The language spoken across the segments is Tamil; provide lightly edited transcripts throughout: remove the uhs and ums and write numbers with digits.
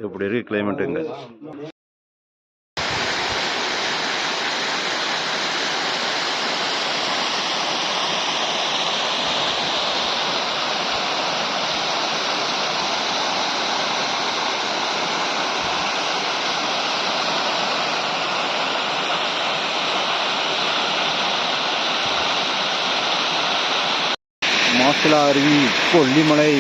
இப்படி இருக்கு கிளைமேட்டுங்க. மாசிலா அருவி, கொல்லிமலை.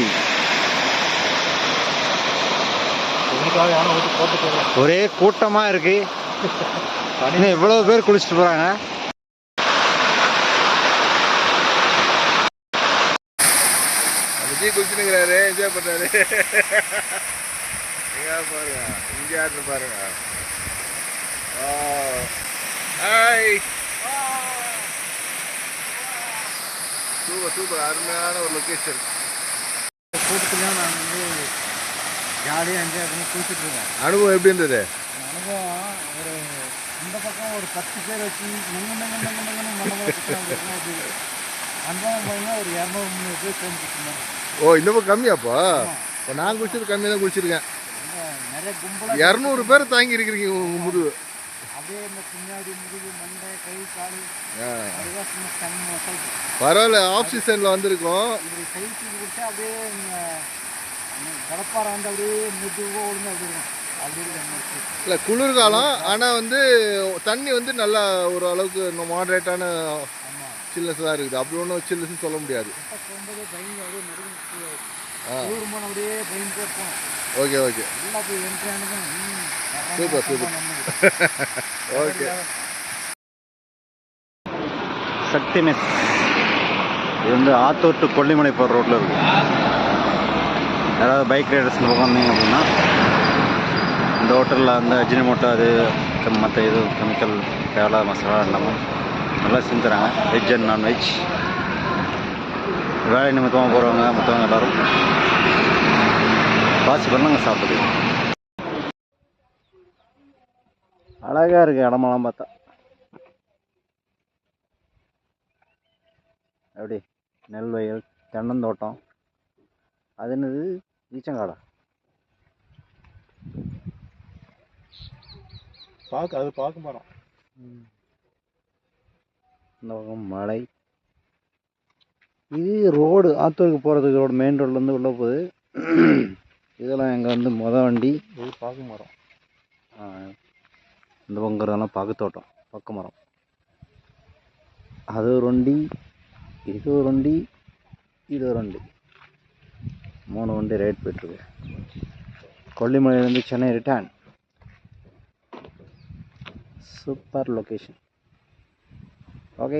ஒரே கூட்டமா இருக்கு. எவ்வளவு பேர் குளிச்சுட்டு போறாங்க. விஜய் குளிச்சுனுங்கிறாரு, என்ஜாய் பண்றாரு. பாருங்க, இங்க யாரு பாருங்க. ஹாய், சூப்பர் சூப்பர், அருமையான ஒரு லொக்கேஷன். கூட்டத்துலேயும் நான் வந்து ஜாலியாக என்ஜாய் பண்ணி குளிச்சுட்டு இருக்கேன். அனுபவம் எப்படி இருந்தது? அனுபவம் ஒரு இந்த பக்கம் ஒரு 10 பேர் வச்சு அனுபவம் பார்த்தீங்கன்னா ஒரு 200-300 பேர் சேர்ந்துருந்தாங்க. ஓ, இந்த பக்கம் கம்மியாப்பா? இப்போ நான் குளிச்சது கம்மியாக தான் குளிச்சிருக்கேன். நிறைய கும்பலாக 200 பேர் தாங்கி இருக்கிறீங்க உங்கள் முதுகு. அப்படியே இந்த பின்னாடி முதுகு, மண்டை, கை, கால், அதுதான் சும்மா செம்ம மசாஜ். பரவாயில்ல, ஆஃப் சீசனில் வந்திருக்கோம். இப்படி கை தூக்கி கொடுத்தா அப்படியே கடப்பாறை வந்து அப்படியே மெதுவாக ஒழுங்கு அப்படி இருக்கும். அப்படி இருக்கு. இல்லை, குளிர்காலம். ஆனால் வந்து தண்ணி வந்து நல்லா ஒரு அளவுக்கு மாடரேட்டான சில்னஸ் தான் இருக்குது. அப்படி ஒன்றும் சில்னஸ்ன்னு சொல்ல முடியாது. போகும்போது பயங்கர அப்படியே நடுங்க ஊருமான அப்படியே பயந்து இருப்போம். ஓகே ஓகே, நல்லா போய் என்ட்ரி ஆனதும் சூப்பர் சூப்பர். ஓகே. சக்தி மெஸ். இது வந்து ஆத்தூர் டு கொல்லிமலை போகிற ரோட்டில் இருக்குது. யாராவது பைக் ரைடர்ஸ் உட்காந்தீங்க அப்படின்னா இந்த ஹோட்டலில் வந்து அஜினமோட்டோ அது மற்ற இது கெமிக்கல் தேவையில்லாத மசாலா இல்லாமல் நல்லா செஞ்சுறாங்க. Veg and non veg. வேலை நிமித்தமாக போகிறவங்க மற்றவங்க எல்லோரும் வாசி பண்ண அங்கே சாப்பிடுது. அழகாக இருக்குது இடமெல்லாம் பார்த்தா. எப்படி நெல் வயல், தென்னந்தோட்டம். அது என்னது, ஈச்சங்காடா? அது பார்க்க மரம். இந்த பக்கம் மலை. இது ரோடு, ஆத்தூருக்கு போகிறதுக்கு ரோடு, மெயின் ரோட்லேருந்து உள்ளே போகுது. இதெல்லாம் எங்கே வந்து வண்டி. இது பாக்கு மரம். இந்த பங்குறதெல்லாம் பாக்கு தோட்டம், பக்கு மரம். அது ஒரு வண்டி, இது ஒரு வண்டி, இது ஒரு வண்டி. 3 வண்டி ரைட் போயிட்டுருக்கு. கொல்லிமலையிலேருந்து Chennai return. Super location. Okay.